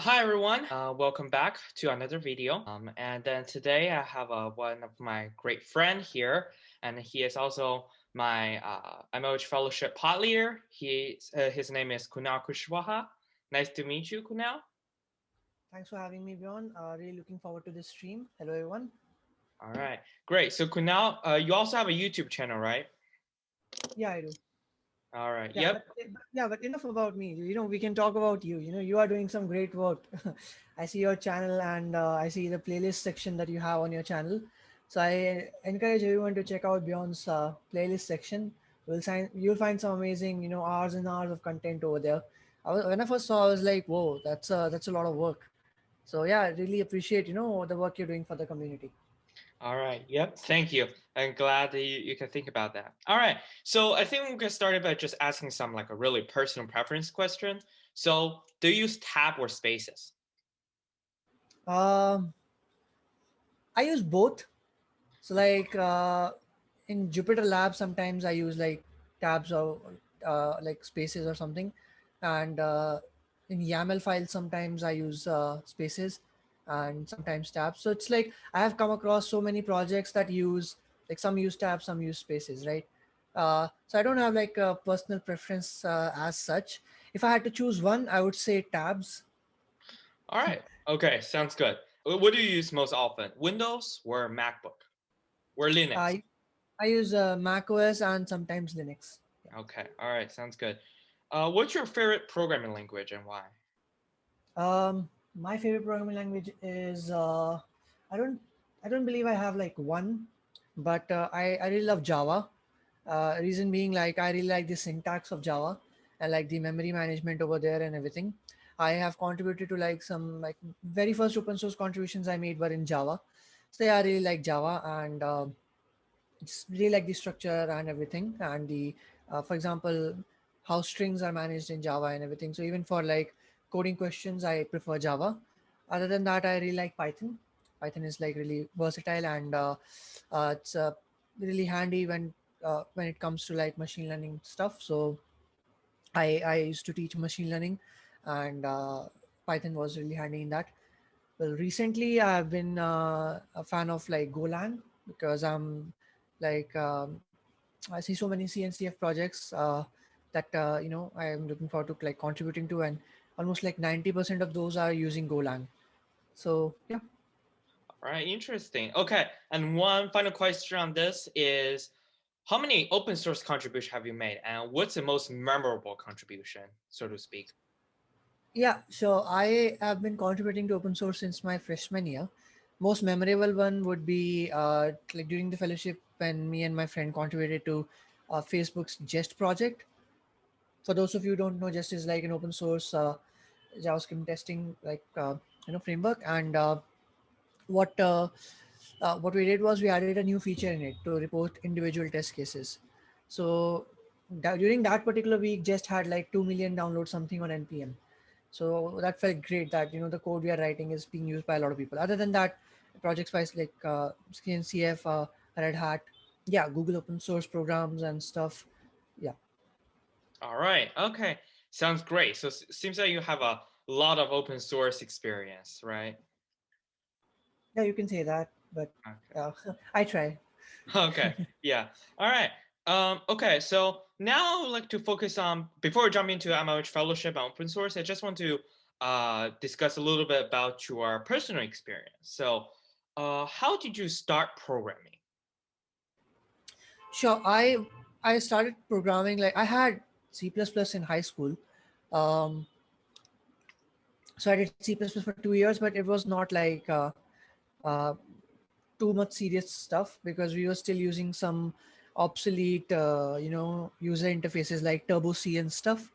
Hi everyone, welcome back to another video. And then today I have one of my great friend here, and he is also my MLH Fellowship pod leader. His name is Kunal Kushwaha. Nice to meet you, Kunal. Thanks for having me, Bjorn. Really looking forward to this stream. Hello, everyone. All right, great. So Kunal, you also have a YouTube channel, right? Yeah, I do. All right. Yeah, Yep. but enough about me. We can talk about you. You are doing some great work. I see your channel and I see the playlist section that you have on your channel. So I encourage everyone to check out Bjorn's playlist section. You'll find some amazing, hours and hours of content over there. When I first saw, I was like, whoa, that's a lot of work. So yeah, I really appreciate the work you're doing for the community. All right. Yep. Thank you. I'm glad that you can think about that. All right. So I think we'll get started by just asking some like a really personal preference question. So do you use tab or spaces? Um, I use both. So like in Jupyter Lab, sometimes I use like tabs or like spaces or something, and in YAML files sometimes I use spaces and sometimes tabs. So it's like I have come across so many projects that use like some use tabs, some use spaces, right? So I don't have like a personal preference as such. If I had to choose one, I would say tabs. All right. Okay. Sounds good. What do you use most often? Windows or MacBook or Linux? I I use Mac OS and sometimes Linux. Okay. All right. Sounds good. What's your favorite programming language and why? My favorite programming language is I don't I don't believe I have like one, but I really love Java. Reason being like I really like the syntax of Java and like the memory management over there and everything. I have contributed to like some like very first open source contributions I made were in Java, so yeah, I really like Java and it's really like the structure and everything and the for example how strings are managed in Java and everything. So even for like coding questions I prefer Java. Other than that I really like Python is like really versatile and it's really handy when it comes to like machine learning stuff. So I used to teach machine learning and Python was really handy in that. Well, recently I've been a fan of like Golang because I'm like I see so many CNCF projects that I am looking forward to like contributing to, and almost like 90% of those are using Golang. So yeah, All right. Interesting. Okay. And one final question on this is, how many open source contributions have you made, and what's the most memorable contribution, so to speak? yeah. So I have been contributing to open source since my freshman year. Most memorable one would be like during the fellowship when me and my friend contributed to Facebook's Jest project. For those of you who don't know, Jest is like an open source JavaScript testing like framework, and what what we did was we added a new feature in it to report individual test cases. So during that particular week, Jest had like 2 million downloads something on npm. So that felt great that the code we are writing is being used by a lot of people. Other than that, projects wise like CNCF, Red Hat, yeah, Google open source programs and stuff. Yeah, All right. Okay. Sounds great. So seems like you have a lot of open source experience, right? yeah, you can say that, but Okay. I try. Okay. Yeah. All right. Okay. So now I would like to focus on before we jump into MLH Fellowship and open source. I just want to discuss a little bit about your personal experience. So, how did you start programming? Sure. I started programming like I had C++ in high school. Um, so I did C++ for 2 years, but it was not like uh, too much serious stuff because we were still using some obsolete, user interfaces like Turbo C and stuff.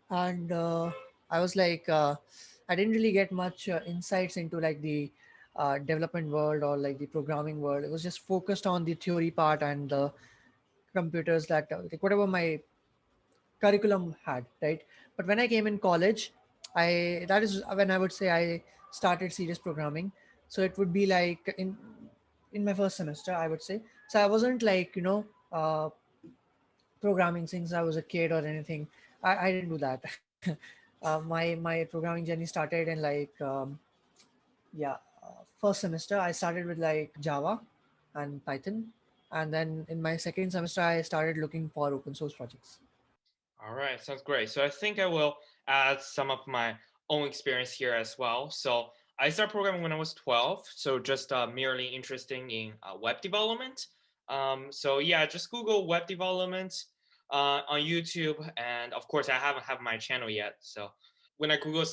And I was like, I didn't really get much insights into like the development world or like the programming world. It was just focused on the theory part and the computers that like whatever my curriculum had, right? But when I came in college, I that is when I would say I started serious programming. So it would be like in my first semester, I would say. So I wasn't like programming since I was a kid or anything. I didn't do that. My programming journey started in yeah, first semester. I started with like Java and Python, and then in my second semester, I started looking for open source projects. All right, sounds great. So I think I will add some of my own experience here as well. So I started programming when I was 12, so just merely interested in web development. So yeah, just Google web development on YouTube, and of course I haven't have my channel yet. So when I Google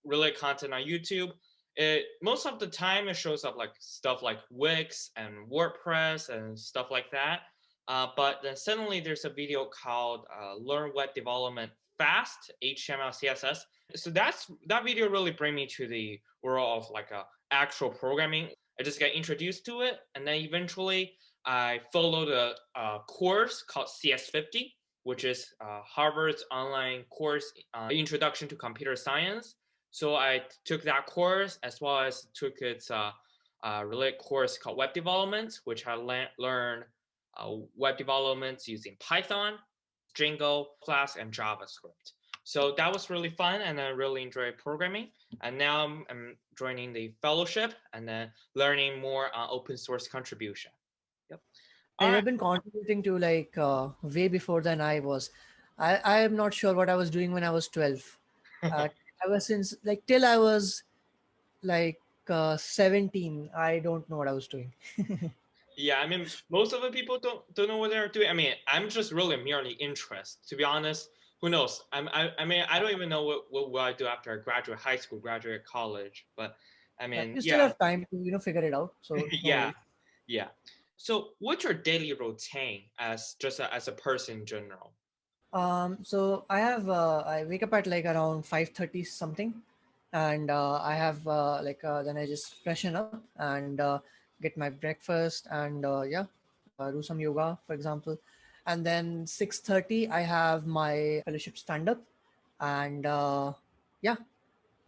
related content on YouTube, it most of the time it shows up like stuff like Wix and WordPress and stuff like that. But then suddenly there's a video called "Learn Web Development Fast: HTML, CSS." So that video really bring me to the world of like actual programming. I just get introduced to it, and then eventually I followed a course called CS50, which is Harvard's online course, Introduction to Computer Science. So I took that course as well as took its related course called Web Development, which I learned web development using Python, Django, Flask, and JavaScript. So that was really fun, and I really enjoyed programming. And now I'm joining the fellowship and then learning more on open source contribution. Yep. Yeah, All you right. have been contributing to way before than I was. I am not sure what I was doing when I was 12. Uh, Ever since like till I was like 17, I don't know what I was doing. Yeah, I mean, most of the people don't know what they're doing. I mean, I'm just really merely interest. To be honest, who knows? I mean, I don't even know what will I do after I graduate high school, graduate college. But I mean, You still yeah, have time to figure it out, so no yeah, worries. yeah. So, what's your daily routine as just as a person in general? So I wake up at like around 5:30 something, and I have then I just freshen up and get my breakfast and do some yoga, for example, and then 6:30 I have my fellowship stand up, and yeah,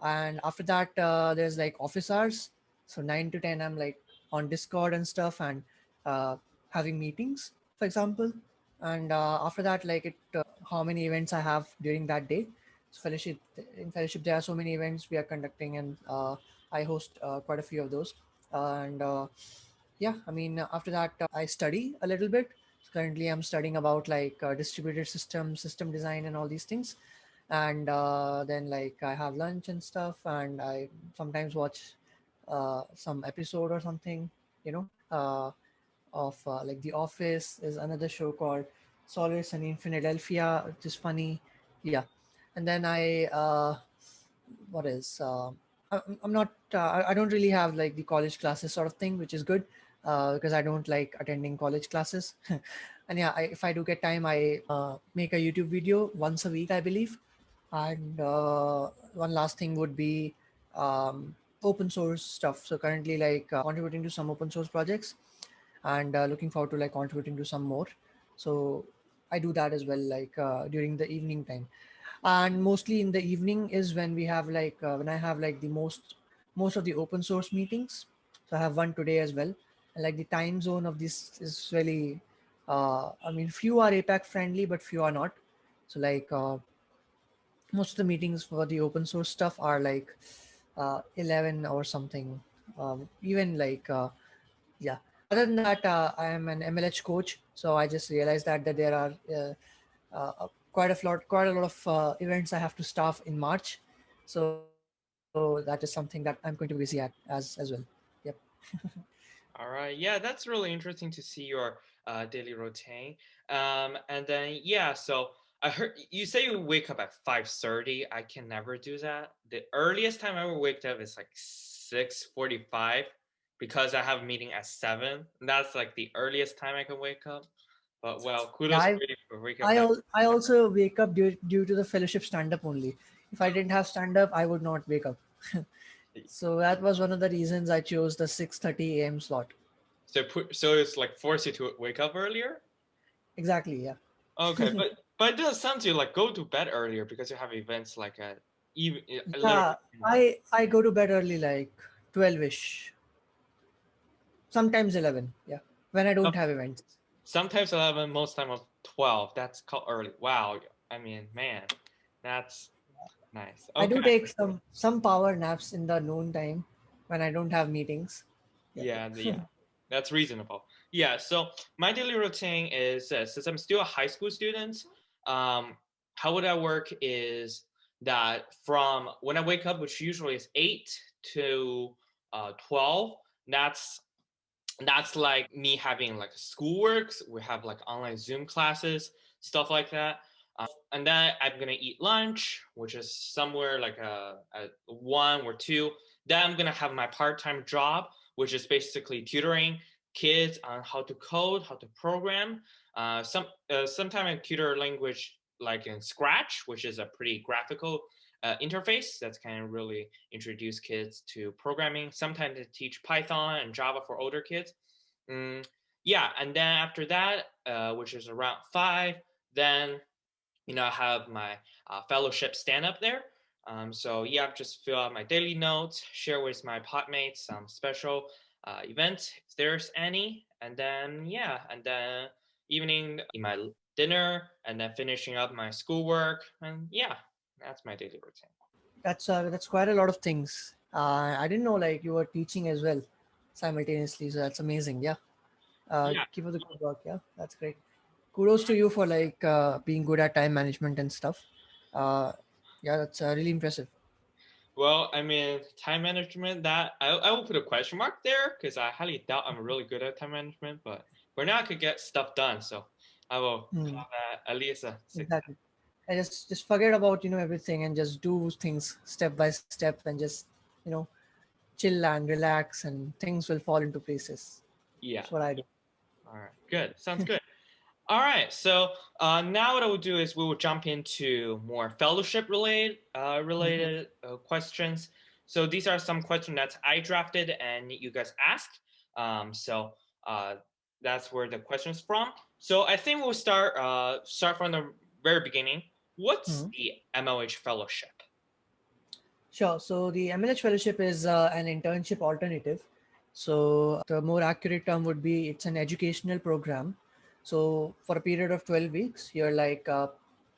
and after that there's like office hours, so 9 to 10 I'm like on Discord and stuff, and uh, having meetings, for example, and after that like it how many events I have during that day. So fellowship there are so many events we are conducting, and I host quite a few of those, and yeah, I mean, after that I study a little bit. So currently I'm studying about distributed system design and all these things, and then like I have lunch and stuff, and I sometimes watch some episode or something, you know of like The Office. Is another show called Solace and in Philadelphia, which is funny. Yeah, and then what is I'm not I don't really have like the college classes sort of thing, which is good because I don't like attending college classes. And yeah, if I do get time, I make a YouTube video once a week, I believe. And one last thing would be open source stuff. So currently contributing to some open source projects, and looking forward to like contributing to some more. So I do that as well, during the evening time, and mostly in the evening is when we have when I have like the most of the open source meetings. So I have one today as well, and like the time zone of this is really I mean, few are APAC friendly but few are not. So most of the meetings for the open source stuff are 11 or something, even yeah. Other than that, I am an MLH coach, so I just realized that there are quite a lot of events I have to staff in March. So that is something that I'm going to be busy at as well. Yep. All right. Yeah, that's really interesting to see your daily routine. And then yeah, so I heard you say you wake up at 5:30. I can never do that. The earliest time I ever wake up is like 6:45 because I have a meeting at 7. That's like the earliest time I can wake up. But well, Yeah, kudos for you for waking up I also wake up due to the fellowship stand up only. If I didn't have stand up, I would not wake up. that. So that was one of the reasons I chose the 6:30 a.m. slot. So it's like force you to wake up earlier? Exactly. Yeah. Okay, but it does sound to you like go to bed earlier because you have events like at even a little Yeah. bit more. I go to bed early, like 12ish, sometimes 11. Yeah, when I don't Some- have events. Sometimes 11, most time of 12. That's called early. Wow. I mean, man, that's Nice. I do Okay. take some power naps in the noon time when I don't have meetings. Yeah. Yeah, that's reasonable. Yeah, so my daily routine is since I'm still a high school student, um, how would I work is that from when I wake up, which usually is 8 to 12, that's that's like me having like schoolworks. We have like online Zoom classes, stuff like that. And then I'm gonna eat lunch, which is somewhere like a 1 or 2. Then I'm gonna have my part-time job, which is basically tutoring kids on how to code, how to program. Sometimes I tutor language like in Scratch, which is a pretty graphical interface that's kind of really introduce kids to programming. Sometimes I teach Python and Java for older kids. Mm, yeah, and then after that, which is around 5, then I have my fellowship stand up there. So yeah, just fill out my daily notes, share with my podmates some special events if there's any, and then yeah, and then evening eat my dinner, and then finishing up my schoolwork, and yeah, that's my daily routine. That's quite a lot of things. I didn't know like you were teaching as well simultaneously, so that's amazing. Yeah. Yeah. Keep up the good work. Yeah, that's great. Kudos to you for like being good at time management and stuff. Uh, yeah, that's really impressive. Well, I mean, time management, that I will put a question mark there because I highly doubt I'm really good at time management, but for now I could get stuff done. So I will Hmm, call that at least a success. exactly. I just forget about everything and just do things step by step and just you know chill and relax and things will fall into places. Yeah. That's what I do. All right. Good. Sounds good. All right. So now what I will do is we will jump into more fellowship Mhm. related questions. So these are some questions that I drafted and you guys asked. So uh, that's where the questions from. So I think we'll start from the very beginning. What's Mhm. the MLH Fellowship? Sure. So the MLH Fellowship is an internship alternative. So the more accurate term would be it's an educational program. So for a period of 12 weeks, you're like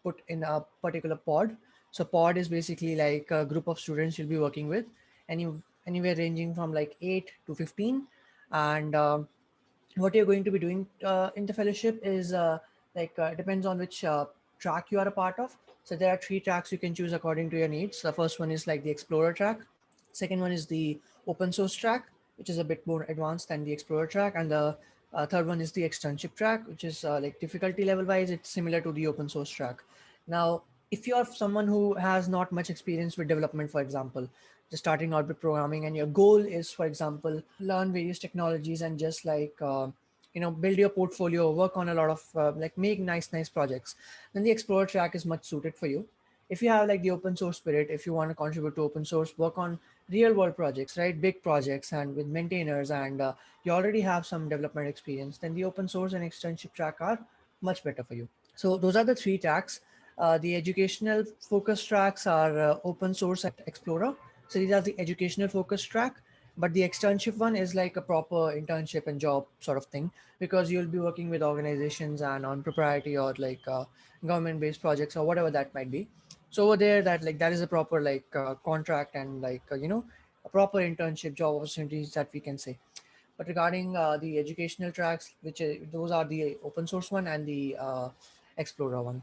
put in a particular pod. So pod is basically like a group of students you'll be working with, anywhere ranging from like 8 to 15, and what you're going to be doing in the fellowship is depends on which track you are a part of. So there are three tracks you can choose according to your needs. The first one is like the explorer track, second one is the open source track, which is a bit more advanced than the explorer track, and the third one is the externship track, which is like difficulty level wise it's similar to the open source track. Now if you are someone who has not much experience with development, for example, just starting out with programming, and your goal is, for example, learn various technologies and just like build your portfolio, work on a lot of like make nice projects, then the explorer track is much suited for you. If you have like the open source spirit, if you want to contribute to open source, work on real world projects, right, big projects and with maintainers, and you already have some development experience, then the open source and externship track are much better for you. So those are the three tracks. The educational focus tracks are open source and explorer. So these are the educational focus track, but the externship one is like a proper internship and job sort of thing, because you'll be working with organizations and on propriety or like government based projects or whatever that might be. So over there, that is a proper like contract and like a proper internship job opportunities that we can say. But regarding the educational tracks, which those are the open source one and the explorer one.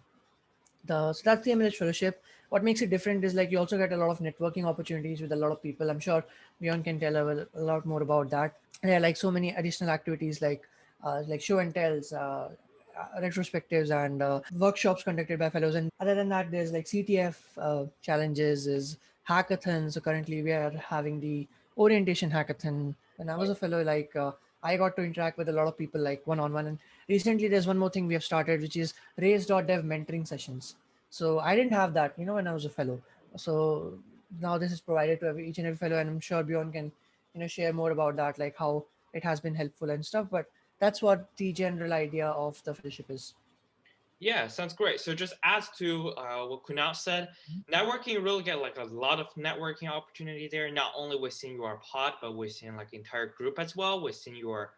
So that's the MLH Fellowship. What makes it different is like you also get a lot of networking opportunities with a lot of people. I'm sure Bjorn can tell a lot more about that. There are like so many additional activities like show and tells, retrospectives, and workshops conducted by fellows. And other than that, there's like CTF challenges, is hackathons. So currently we are having the orientation hackathon. When I was a fellow, I got to interact with a lot of people like one on one. And recently, there's one more thing we have started, which is raise.dev mentoring sessions. So I didn't have that, when I was a fellow. So now this is provided to each and every fellow, and I'm sure Bjorn can, share more about that, like how it has been helpful and stuff. But that's what the general idea of the fellowship is. Yeah, sounds great. So just as to what Kunal said, networking, you really get like a lot of networking opportunity there, not only within your pod, but within like entire group as well, within your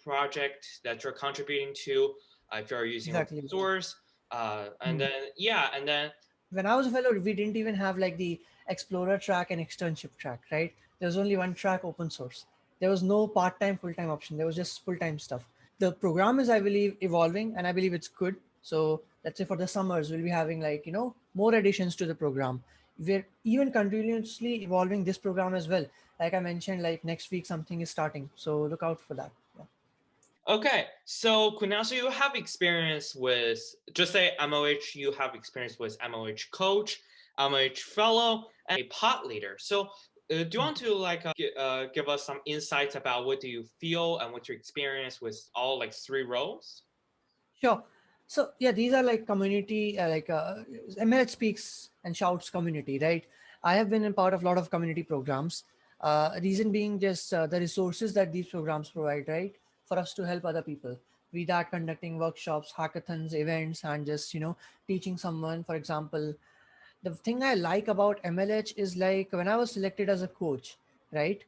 project that you're contributing to, if you're using open Exactly. source. And Hmm. then yeah, and then when I was a fellow, we didn't even have like the explorer track and externship track, right? There was only one track, open source. There was no part-time, full-time option. There was just full-time stuff. The program is, I believe, evolving, and I believe it's good. So let's say for the summers, we'll be having like more additions to the program. We're even continuously evolving this program as well. Like I mentioned, like next week something is starting, so look out for that. Yeah. Okay, so Kunal, so you have experience with, just say MOH, you have experience with MOH coach, MOH fellow, and a pod leader. So do you want to like give us some insights about what do you feel and what's your experience with all like three roles? Sure. So yeah, these are like community, MLH speaks and shouts community, right? I have been a part of a lot of community programs. Reason being just the resources that these programs provide, right, for us to help other people. Be that conducting workshops, hackathons, events, and just teaching someone. For example, the thing I like about MLH is like when I was selected as a coach, right?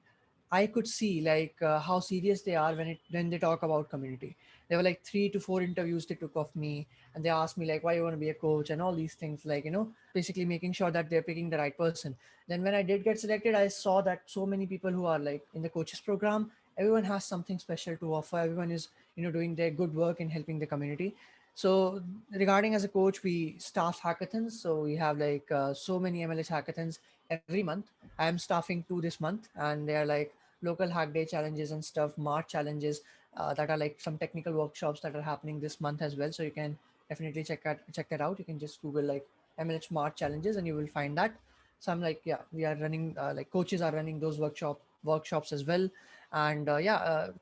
I could see like how serious they are when they talk about community. There were like 3 to 4 interviews they took of me, and they asked me like why you want to be a coach and all these things, like basically making sure that they're picking the right person. Then when I did get selected, I saw that so many people who are like in the coaches program, everyone has something special to offer. Everyone is doing their good work in helping the community. So regarding as a coach, we staff hackathons. So we have like so many MLH hackathons every month. I am staffing 2 this month, and they are like local hack day challenges and stuff, March challenges that are like some technical workshops that are happening this month as well. So you can definitely check that out. You can just Google like MLH March challenges, and you will find that. So I'm like, yeah, we are running like coaches are running those workshops as well. And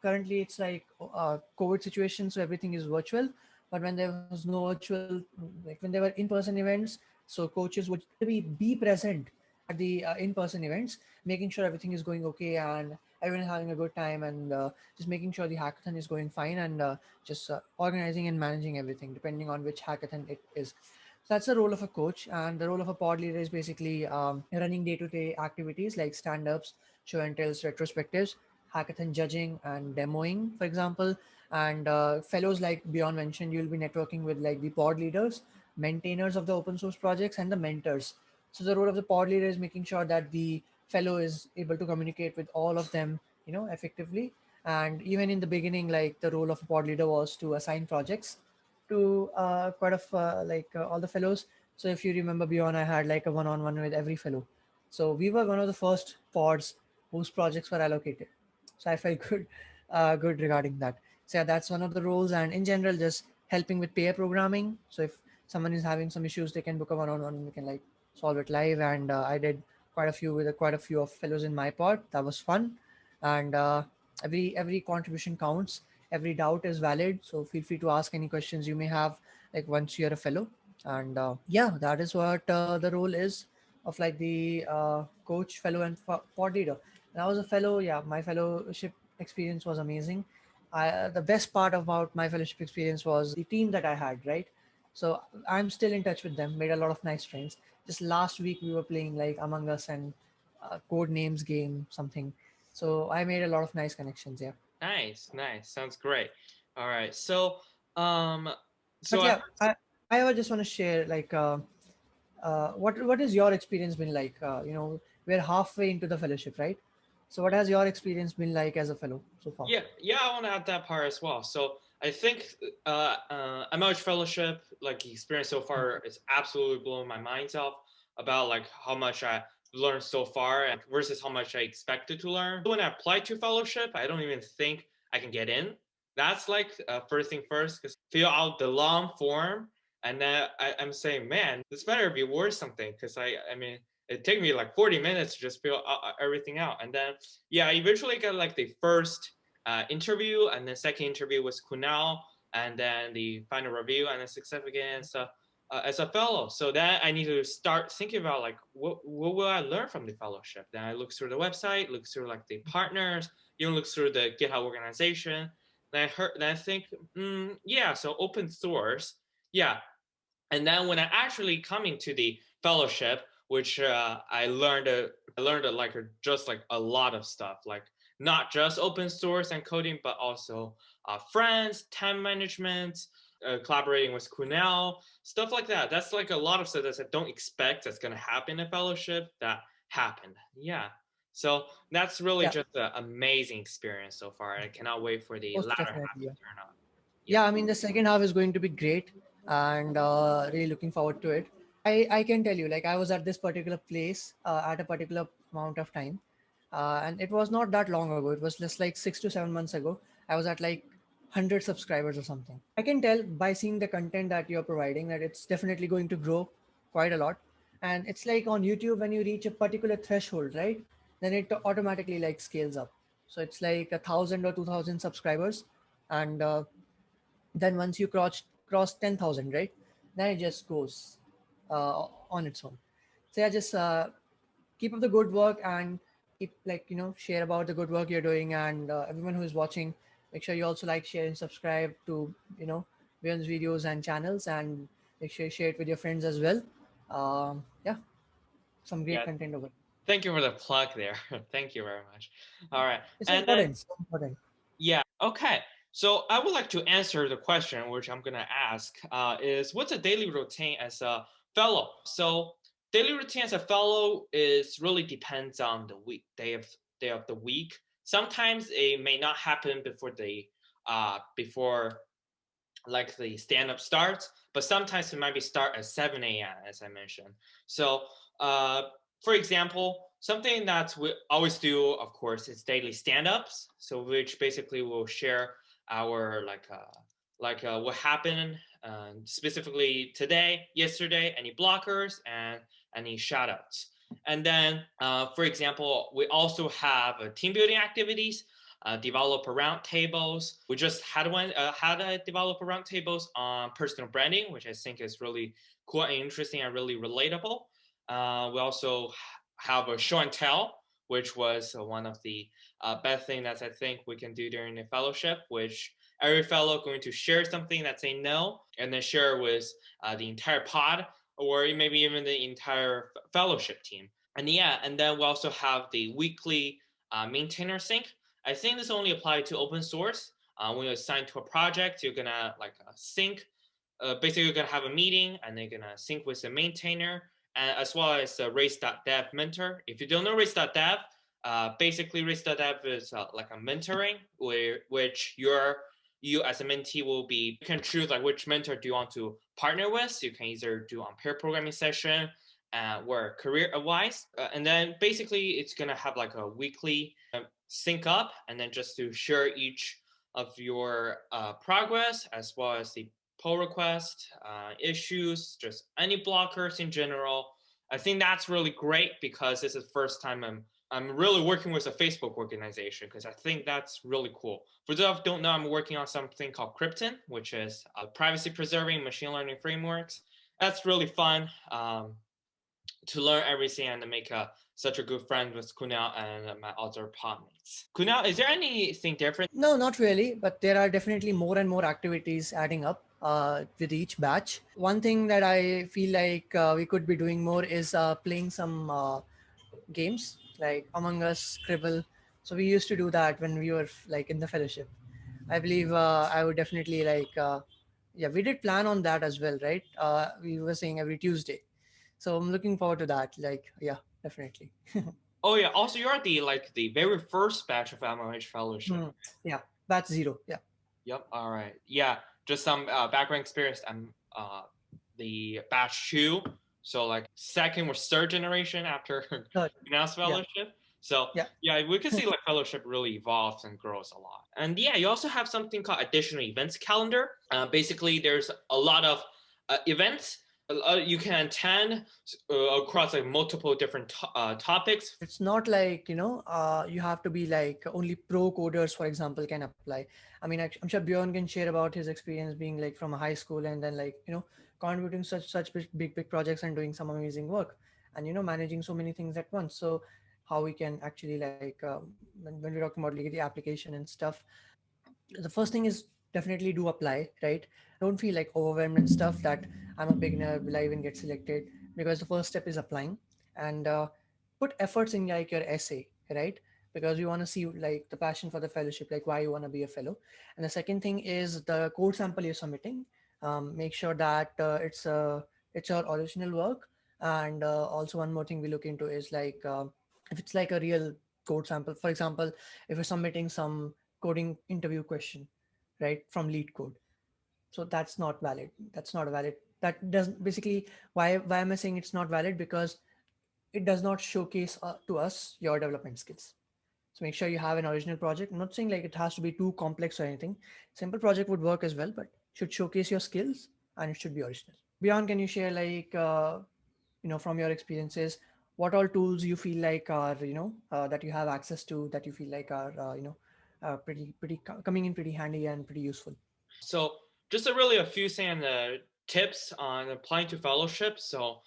currently it's like COVID situation, so everything is virtual. But when there was no virtual, like when there were in-person events, so coaches would be present at the in-person events, making sure everything is going okay and everyone is having a good time, and just making sure the hackathon is going fine, and just organizing and managing everything depending on which hackathon it is. So that's the role of a coach, and the role of a pod leader is basically running day-to-day activities like stand-ups, show and tells, retrospectives, hackathon judging and demoing, for example. And fellows, like Beyond mentioned, you'll be networking with like the pod leaders, maintainers of the open source projects, and the mentors. So the role of the pod leader is making sure that the fellow is able to communicate with all of them, effectively. And even in the beginning, like the role of a pod leader was to assign projects to quite of all the fellows. So if you remember, Beyond, I had like a one-on-one with every fellow. So we were one of the first pods whose projects were allocated. So I felt good regarding that. So yeah, that's one of the roles, and in general, just helping with pair programming. So if someone is having some issues, they can book a one-on-one, and we can like solve it live. And I did quite a few of fellows in my pod. That was fun, and every contribution counts. Every doubt is valid. So feel free to ask any questions you may have, like once you're a fellow. And yeah, that is what the role is of like the coach, fellow, and pod leader. And I was a fellow. Yeah, my fellowship experience was amazing. The best part about my fellowship experience was the team that I had, right? So I'm still in touch with them, made a lot of nice friends. Just last week we were playing like Among Us and code names game something. So I made a lot of nice connections. Yeah. Nice, nice, sounds great. All right, so um, so But I yeah, I just want to share like what is your experience been like? We're halfway into the fellowship, right? So what has your experience been like as a fellow so far? yeah, I want to add that part as well. So I think MLH Fellowship, like the experience so far, is absolutely blowing my mind off about like how much I learned so far and versus how much I expected to learn. When I applied to fellowship, I don't even think I can get in. That's like first thing first, because fill out the long form, and then I'm saying, man, this better be worth something, because I mean, it took me like 40 minutes to just fill everything out, and then yeah, I eventually got like the first interview, and then second interview was Kunal, and then the final review and the significance as a fellow. So then I need to start thinking about like what will I learn from the fellowship. Then I look through the website, look through like the partners, even look through the GitHub organization. Then I think, yeah, so open source, yeah. And then when I actually coming to the fellowship, which I learned like just like a lot of stuff, like not just open source and coding, but also friends, time management. collaborating with Kunal, stuff like that. That's like a lot of stuff that I don't expect that's going to happen in fellowship that happened. Yeah. So that's really Yeah, just an amazing experience so far. I cannot wait for the most latter half definitely. to Yeah. turn on. Yeah. Yeah, I mean the second half is going to be great, and really looking forward to it. I can tell you, like I was at this particular place at a particular amount of time, and it was not that long ago. It was just like 6 to 7 months ago. I was at like 100 subscribers or something. I can tell by seeing the content that you're providing that it's definitely going to grow quite a lot. And it's like on YouTube, when you reach a particular threshold, right? Then it automatically like scales up. So it's like 1,000 or 2,000 subscribers, and then once you cross 10,000, right, then it just goes on its own. So yeah, just keep up the good work, and keep, like, share about the good work you're doing. And everyone who is watching, make sure you also like, share, and subscribe to Beyond's videos and channels, and make sure you share it with your friends as well. Yeah, some great Yeah. content over. Thank you for the plug there. Thank you very much. All right. It's And then, important, so important. yeah, okay. So I would like to answer the question, which I'm gonna ask, is what's a daily routine as a fellow? So daily routine as a fellow is really depends on the week, day of the week. Sometimes it may not happen before like the stand up starts, but sometimes it might be start at 7 a.m. as I mentioned. So uh, for example, something that we always do, of course, is daily stand ups. So which basically will share our what happened specifically today, yesterday, any blockers and any shout outs. And then, for example, we also have team building activities, developer roundtables. We just had a developer roundtables on personal branding, which I think is really cool and interesting and really relatable. We also have a show and tell, which was one of the best things that I think we can do during the fellowship, which every fellow going to share something that they know and then share with the entire pod or maybe even the entire fellowship team. And yeah, and then we also have the weekly maintainer sync. I think this only applies to open source. When you're assigned to a project, you're gonna sync. Basically, you're gonna have a meeting, and they're gonna sync with the maintainer, and as well as the race.dev mentor. If you don't know race.dev, basically race.dev is like a mentoring, which you as a mentee will be. You can choose like which mentor do you want to partner with. You can either do on pair programming session or career advice. And then basically it's gonna have like a weekly sync up, and then just to share each of your progress as well as the pull request, issues, just any blockers in general. I think that's really great because this is the first time I'm really working with a Facebook organization because I think that's really cool. For those who don't know, I'm working on something called Krypton, which is privacy preserving machine learning frameworks. That's really fun. To learn everything and to make such a good friend with Kunal and my other partners. Kunal, is there anything different? No, not really, but there are definitely more and more activities adding up with each batch. One thing that I feel like we could be doing more is playing some games like Among Us, Scribble. So we used to do that when we were like in the fellowship. I believe I would definitely like, yeah, we did plan on that as well, right? We were saying every Tuesday. So I'm looking forward to that. Like, yeah, definitely. Oh yeah, also you're the the very first batch of MLH Fellowship. Hmm. Yeah, batch zero. Yeah. Yep. All right. Yeah. Just some background experience. I'm the batch two, so like second or third generation after Third. Kunal's Yeah. fellowship. So Yeah. yeah, we can see like fellowship really evolves and grows a lot. And yeah, you also have something called additional events calendar. Basically, there's a lot of events you can attend across like multiple different topics. It's not like, you have to be like only pro coders, for example, can apply. I mean, I'm sure Bjorn can share about his experience being like from a high school, and then like, contributing such big projects and doing some amazing work, and managing so many things at once. So how we can actually like, when we're talking about like the application and stuff, the first thing is definitely do apply, right? Don't feel like overwhelmed and stuff that I'm a beginner, will I even get selected? Because the first step is applying, and put efforts in like your essay, right? Because you want to see like the passion for the fellowship, like why you want to be a fellow. And the second thing is the code sample you're submitting. Make sure that it's your original work. And also one more thing we look into is like if it's like a real code sample. For example, if you're submitting some coding interview question, right, from lead code, so that's not valid. That's not valid. That doesn't basically, why am I saying it's not valid? Because it does not showcase to us your development skills. So make sure you have an original project. I'm not saying like it has to be too complex or anything. Simple project would work as well, but should showcase your skills and it should be original. Beyond, can you share like from your experiences, what all tools you feel like are that you have access to, that you feel like are coming in pretty handy and pretty useful? So just a few tips on applying to fellowship. So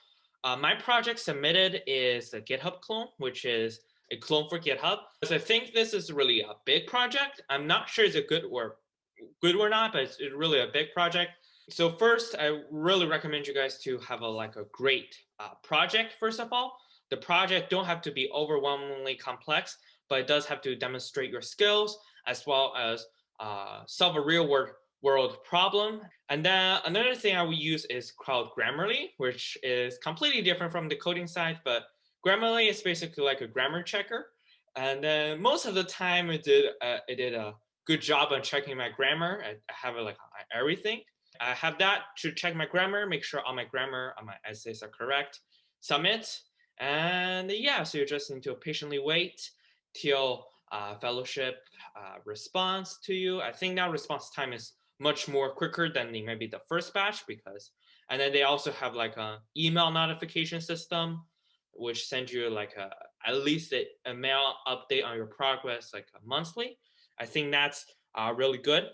my project submitted is a GitHub clone, which is a clone for GitHub. So I think this is really a big project. I'm not sure it's a good or not, but it's really a big project. So first, I really recommend you guys to have a great project. First of all, the project don't have to be overwhelmingly complex, but it does have to demonstrate your skills as well as solve a world problem. And then another thing I would use is called Grammarly, which is completely different from the coding side, but Grammarly is basically like a grammar checker. And then most of the time, it did a good job on checking my grammar. I have it like everything. I have that to check my grammar, make sure all my grammar, all my essays are correct, submit, and yeah, so you just need to patiently wait till fellowship response to you. I think now response time is much more quicker than maybe the first batch because, and then they also have like a email notification system, which sends you like at least a mail update on your progress like monthly. I think that's really good.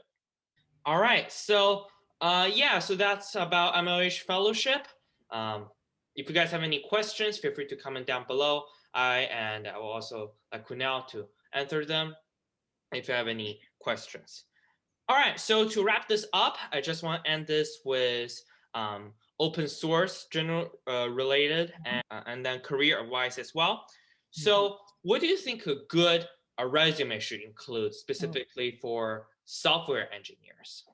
All right, so yeah, so that's about MLH Fellowship. Um, if you guys have any questions, feel free to comment down below. I will also like Kunal to answer them if you have any questions. All right, so to wrap this up, I just want to end this with open source general related and then career advice as well. So, what do you think a resume should include specifically for software engineers?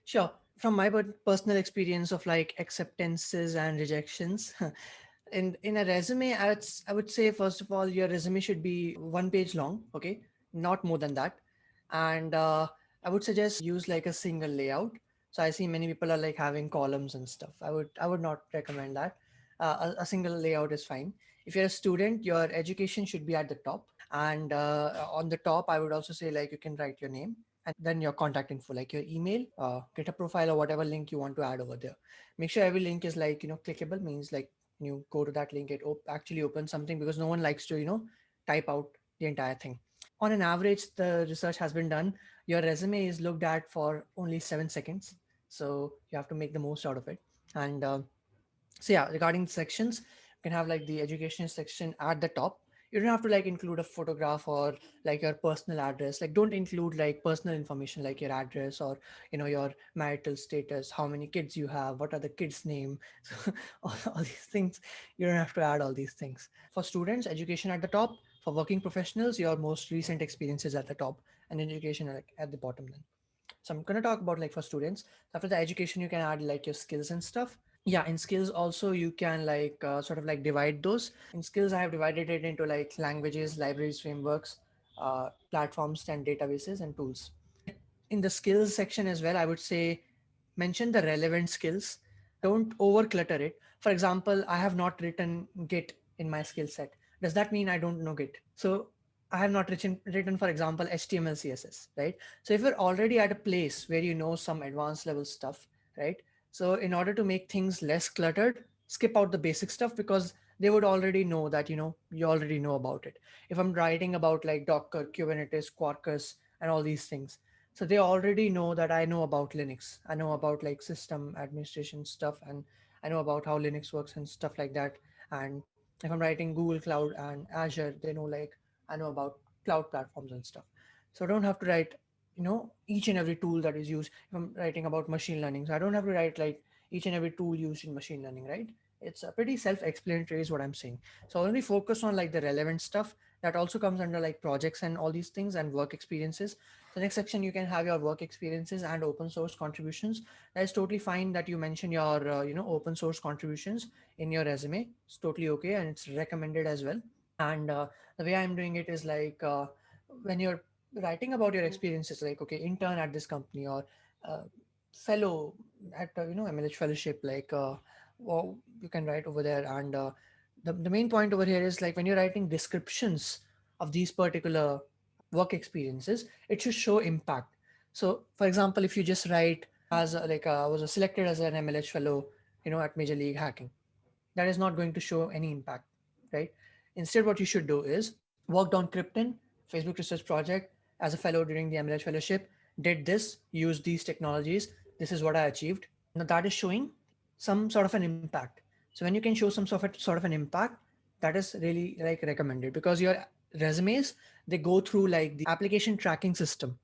Sure. From my personal experience of like acceptances and rejections, in a resume, I would say first of all your resume should be 1 page long, okay, not more than that. And I would suggest use like a single layout. So I see many people are like having columns and stuff. I would not recommend that. A single layout is fine. If you're a student, your education should be at the top, and on the top I would also say like you can write your name and then your contact info, like your email, get a profile or whatever link you want to add over there. Make sure every link is like clickable, means like you go to that link, it actually opens something, because no one likes to type out the entire thing. On an average, the research has been done, your resume is looked at for only 7 seconds, so you have to make the most out of it. And so yeah, regarding sections, you can have like the education section at the top. You don't have to like include a photograph or like your personal address. Like don't include like personal information like your address or your marital status, how many kids you have, what are the kids name. So all these things, you don't have to add all these things. For students, education at the top. For working professionals, your most recent experiences at the top, and education at the bottom then. So I'm going to talk about like for students. After the education, you can add like your skills and stuff. Yeah, in skills also you can like sort of like divide those. In skills, I have divided it into like languages, libraries, frameworks, platforms and databases and tools. In the skills section as well, I would say mention the relevant skills. Don't over clutter it. For example, I have not written Git in my skill set. Does that mean I don't know Git? So I have not written, for example, HTML, CSS, right? So if you're already at a place where you know some advanced level stuff, right? So in order to make things less cluttered, skip out the basic stuff, because they would already know that you already know about it. If I'm writing about like Docker, Kubernetes, Quarkus, and all these things, so they already know that I know about Linux. I know about like system administration stuff, and I know about how Linux works and stuff like that. And if I'm writing Google Cloud and Azure, they know like I know about cloud platforms and stuff. So I don't have to write each and every tool that is used. If I'm writing about machine learning, so I don't have to write like each and every tool used in machine learning, right? It's a pretty self-explanatory is what I'm saying. So only focus on like the relevant stuff, That also comes under like projects and all these things and work experiences. The next section you can have your work experiences and open source contributions. That is totally fine that you mention your open source contributions in your resume. It's totally okay and it's recommended as well. And the way I'm doing it is like when you're writing about your experiences, like okay, intern at this company or uh, fellow at MLH Fellowship, like or you can write over there. And the main point over here is like when you're writing descriptions of these particular work experiences, it should show impact. So for example, if you just write as I was selected as an MLH fellow, at Major League Hacking, that is not going to show any impact, right? Instead, what you should do is worked on Krypton, Facebook research project as a fellow during the MLH fellowship, did this, used these technologies, this is what I achieved. Now that is showing some sort of an impact. So when you can show some sort of an impact, that is really like recommended because your resumes, they go through like the application tracking system.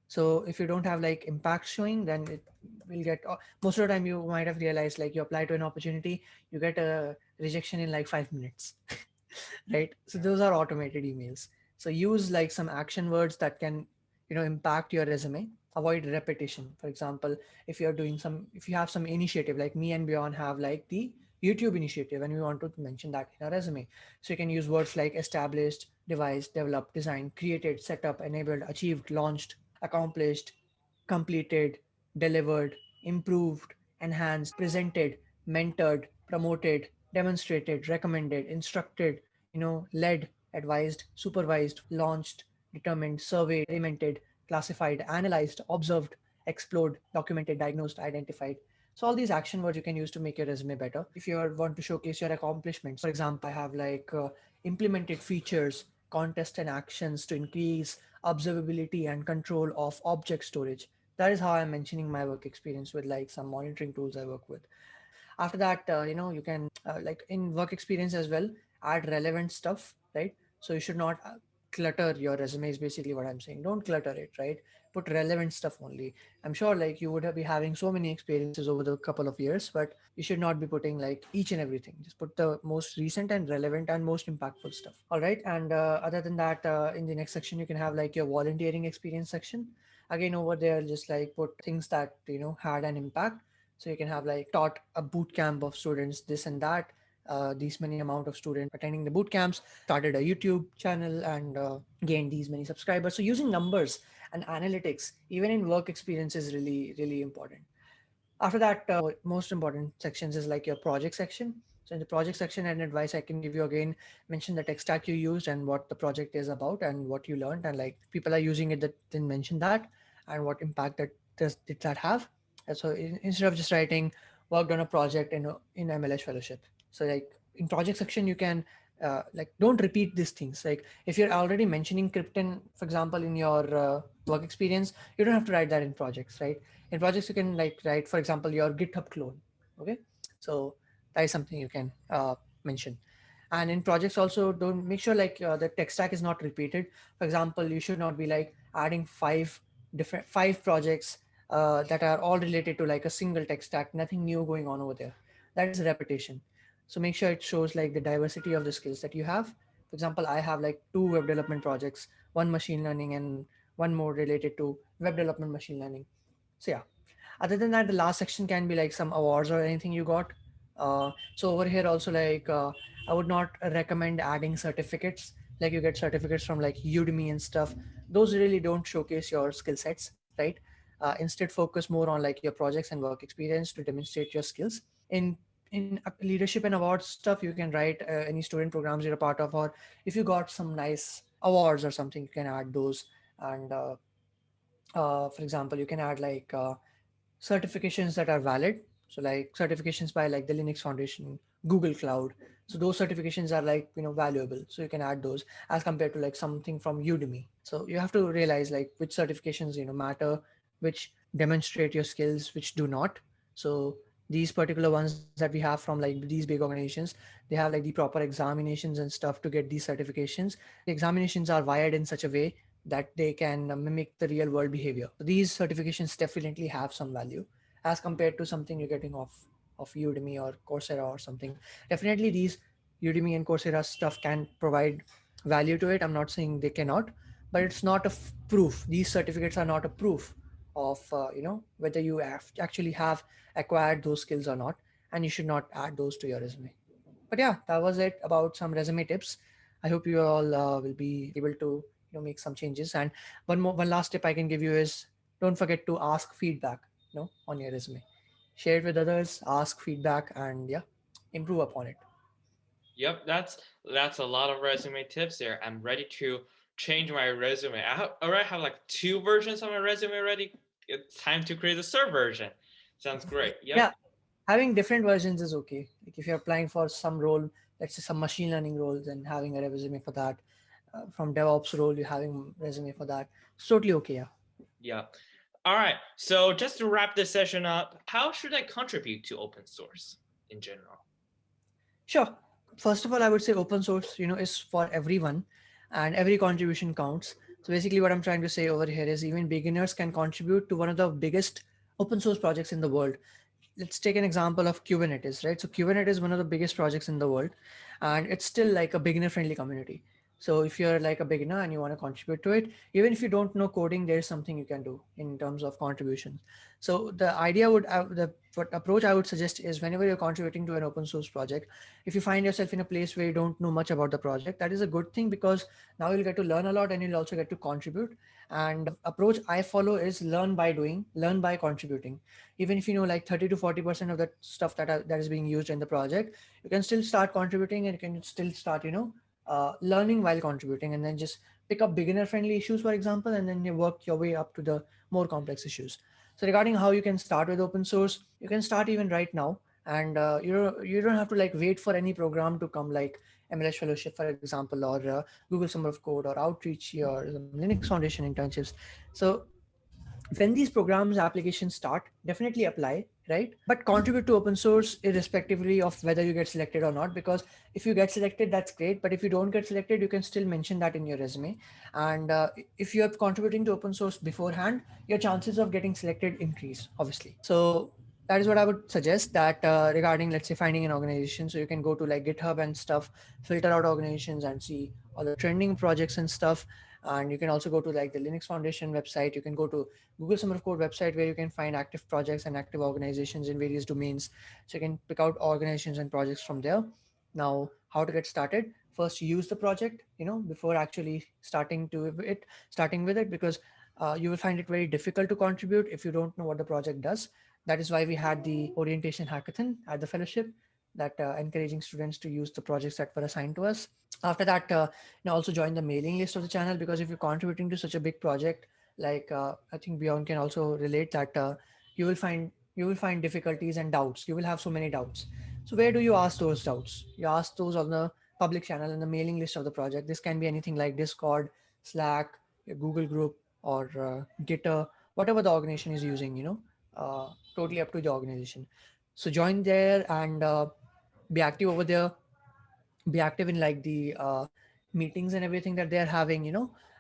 So if you don't have like impact showing, then it will get most of the time you might have realized like you apply to an opportunity, you get a rejection in like 5 minutes, right? So those are automated emails. So use like some action words that can impact your resume. Avoid repetition. For example, if you have some initiative, like me and Beyond have like the YouTube initiative and we want to mention that in our resume, so you can use words like established, devised, developed, designed, created, set up, enabled, achieved, launched, accomplished, completed, delivered, improved, enhanced, presented, mentored, promoted, demonstrated, recommended, instructed, led, advised, supervised, launched, determined, surveyed, experimented, classified, analyzed, observed, explored, documented, diagnosed, identified. So all these action words you can use to make your resume better. If you want to showcase your accomplishments, for example, I have like implemented features, contests and actions to increase observability and control of object storage. That is how I'm mentioning my work experience with like some monitoring tools I work with. After that, you can like in work experience as well, add relevant stuff, right? So you should not clutter your resume is basically what I'm saying. Don't clutter it, right? Put relevant stuff only. I'm sure like you would have be having so many experiences over the couple of years, but you should not be putting like each and everything. Just put the most recent and relevant and most impactful stuff. All right. And other than that, in the next section you can have like your volunteering experience section. Again, over there just like put things that had an impact. So you can have like taught a boot camp of students, this and that. These many amount of students attending the boot camps, started a YouTube channel and gained these many subscribers. So using numbers and analytics, even in work experience, is really, really important. After that, most important sections is like your project section. So in the project section and advice, I can give you again, mention the tech stack you used and what the project is about and what you learned and like people are using it that didn't mention that and what impact did that have. And so instead of just writing worked on a project in MLH fellowship. So like in project section, you can like don't repeat these things. Like if you're already mentioning Krypton, for example, in your work experience, you don't have to write that in projects, right? In projects you can like write for example your GitHub clone. Okay, so that is something you can mention. And in projects also, don't make sure like the tech stack is not repeated. For example, you should not be like adding five projects that are all related to like a single tech stack, nothing new going on over there. That is repetition. So make sure it shows like the diversity of the skills that you have. For example, I have like two web development projects, one machine learning and one more related to web development machine learning. So yeah, other than that, the last section can be like some awards or anything you got. So over here also like I would not recommend adding certificates. Like you get certificates from like Udemy and stuff. Those really don't showcase your skill sets, right? Instead, focus more on like your projects and work experience to demonstrate your skills. In leadership and awards stuff, you can write any student programs you're a part of, or if you got some nice awards or something, you can add those. And for example, you can add like certifications that are valid. So like certifications by like the Linux Foundation, Google Cloud. So those certifications are like valuable. So you can add those as compared to like something from Udemy. So you have to realize like which certifications matter, which demonstrate your skills, which do not. So these particular ones that we have from like these big organizations, they have like the proper examinations and stuff to get these certifications. The examinations are wired in such a way that they can mimic the real world behavior. So these certifications definitely have some value as compared to something you're getting of Udemy or Coursera or something. Definitely these Udemy and Coursera stuff can provide value to it. I'm not saying they cannot, but it's not a proof. These certificates are not a proof of whether you actually have acquired those skills or not, and you should not add those to your resume. But yeah, that was it about some resume tips. I hope you all will be able to make some changes. And one last tip I can give you is, don't forget to ask feedback on your resume. Share it with others, ask feedback, and yeah, improve upon it. Yep, that's a lot of resume tips there. I'm ready to change my resume. Already have like two versions of my resume already. It's time to create a third version. Sounds great. Yeah, Yep. having different versions is okay. Like if you're applying for some role, let's say some machine learning roles, and having a resume for that. From DevOps role, you having resume for that. It's totally okay. Yeah. Yeah. All right. So just to wrap this session up, how should I contribute to open source in general? Sure. First of all, I would say open source, is for everyone, and every contribution counts. So basically, what I'm trying to say over here is even beginners can contribute to one of the biggest open source projects in the world. Let's take an example of Kubernetes, right? So Kubernetes is one of the biggest projects in the world, and it's still like a beginner friendly community. So if you're like a beginner and you want to contribute to it, even if you don't know coding, there's something you can do in terms of contributions. So the idea would the what approach I would suggest is, whenever you're contributing to an open source project, if you find yourself in a place where you don't know much about the project, that is a good thing, because now you'll get to learn a lot and you'll also get to contribute. And approach I follow is learn by doing, learn by contributing. Even if you know like 30 to 40% of that stuff that is being used in the project, you can still start contributing, and you can still start learning while contributing, and then just pick up beginner friendly issues, for example, and then you work your way up to the more complex issues. So regarding how you can start with open source, you can start even right now. And you don't have to like wait for any program to come, like MLH Fellowship, for example, or Google Summer of Code, or Outreach, or some Linux Foundation internships. So when these programs applications start, definitely apply, right? But contribute to open source irrespectively of whether you get selected or not, because if you get selected, that's great, but if you don't get selected, you can still mention that in your resume. And if you are contributing to open source beforehand, your chances of getting selected increase, obviously. So that is what I would suggest, that regarding, let's say, finding an organization. So you can go to like GitHub and stuff, filter out organizations and see all the trending projects and stuff. And you can also go to like the Linux Foundation website. You can go to Google Summer of Code website, where you can find active projects and active organizations in various domains. So you can pick out organizations and projects from there. Now, how to get started? First, use the project, before actually starting with it, because you will find it very difficult to contribute if you don't know what the project does. That is why we had the orientation hackathon at the fellowship, that encouraging students to use the projects that were assigned to us. After that, also join the mailing list of the channel, because if you're contributing to such a big project, like I think Bjorn can also relate, that you will find difficulties and doubts. You will have so many doubts. So where do you ask those doubts? You ask those on the public channel and the mailing list of the project. This can be anything like Discord, Slack, your Google group, or Gitter, whatever the organization is using. Totally up to the organization. So join there and be active over there, be active in like the meetings and everything that they're having,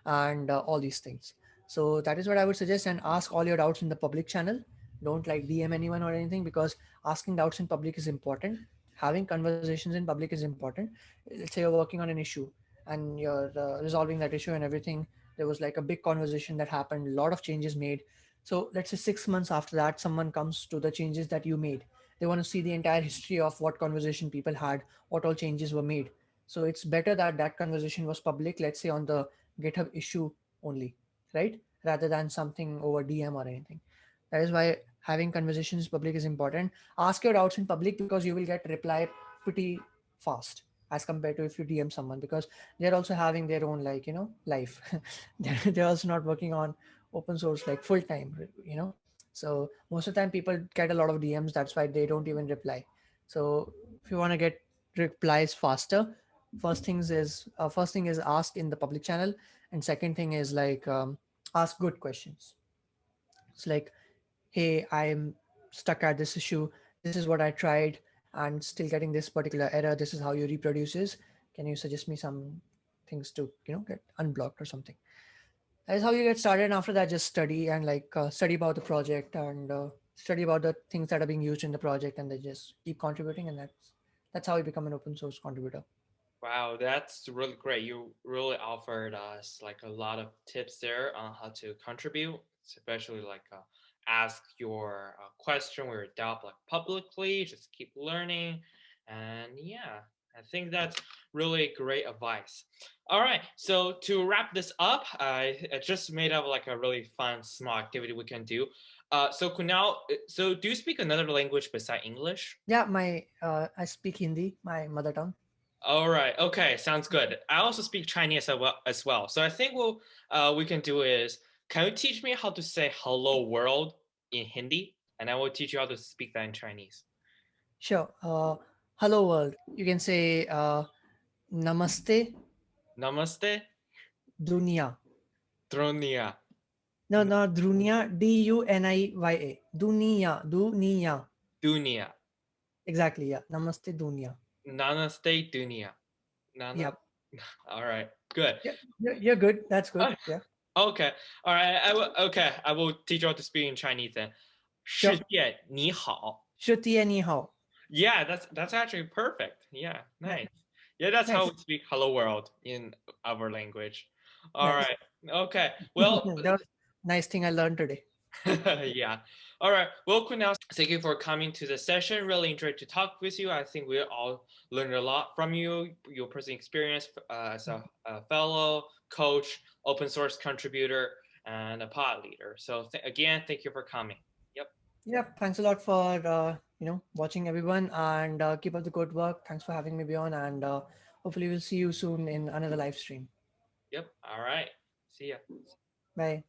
and all these things. So that is what I would suggest, and ask all your doubts in the public channel. Don't like DM anyone or anything, because asking doubts in public is important. Having conversations in public is important. Let's say you're working on an issue and you're resolving that issue and everything. There was like a big conversation that happened, a lot of changes made. So let's say 6 months after that, someone comes to the changes that you made. They want to see the entire history of what conversation people had, what all changes were made. So it's better that that conversation was public, let's say on the GitHub issue only, right? Rather than something over DM or anything. That is why having conversations public is important. Ask your doubts in public, because you will get reply pretty fast as compared to if you DM someone, because they're also having their own like life. they're also not working on open source like full time, so most of the time people get a lot of DMs. That's why they don't even reply. So if you want to get replies faster, first thing is ask in the public channel, and second thing is like ask good questions. It's like, hey, I'm stuck at this issue, this is what I tried and still getting this particular error, this is how you reproduces, can you suggest me some things to get unblocked or something. That is how you get started. And after that, just study and like study about the project, and study about the things that are being used in the project, and then just keep contributing, and that's how you become an open source contributor. Wow, that's really great. You really offered us like a lot of tips there on how to contribute, especially like ask your question or your doubt like publicly, just keep learning. And yeah, I think that's really great advice. All right, so to wrap this up, I just made up like a really fun small activity we can do. So Kunal, so do you speak another language beside English? Yeah, my I speak Hindi, my mother tongue. All right. Okay. Sounds good. I also speak Chinese as well. So I think what we can do is, can you teach me how to say "hello world" in Hindi, and I will teach you how to speak that in Chinese. Sure. Hello world. You can say Namaste Namaste, Dunia. Dronia, No, no, Dunia. Dunia. Dunia. Dunia. Dunia, Exactly. Yeah. Namaste Dunia. Namaste, Dunia, Nana. Yep. All right. Good. Yeah. You're good. That's good. Uh, Yeah. Okay. All right. I will. Okay. I will teach you how to speak in Chinese then. Sure. 世界你好. Shuti anyhow. Yeah, that's actually perfect. Yeah, Nice. nice. Yeah, that's how Nice. we speak hello world in our language. All Nice. right. Okay. Well, That was nice thing I learned today. yeah. All right. Well, Kunal, thank you for coming to the session. Really enjoyed to talk with you. I think we all learned a lot from you, your personal experience as a fellow coach, open source contributor, and a pod leader. So again, thank you for coming. Yep. Yeah. Thanks a lot for watching everyone, and keep up the good work. Thanks for having me, Beyond, and hopefully we'll see you soon in another live stream. Yep. All right. See ya. Bye.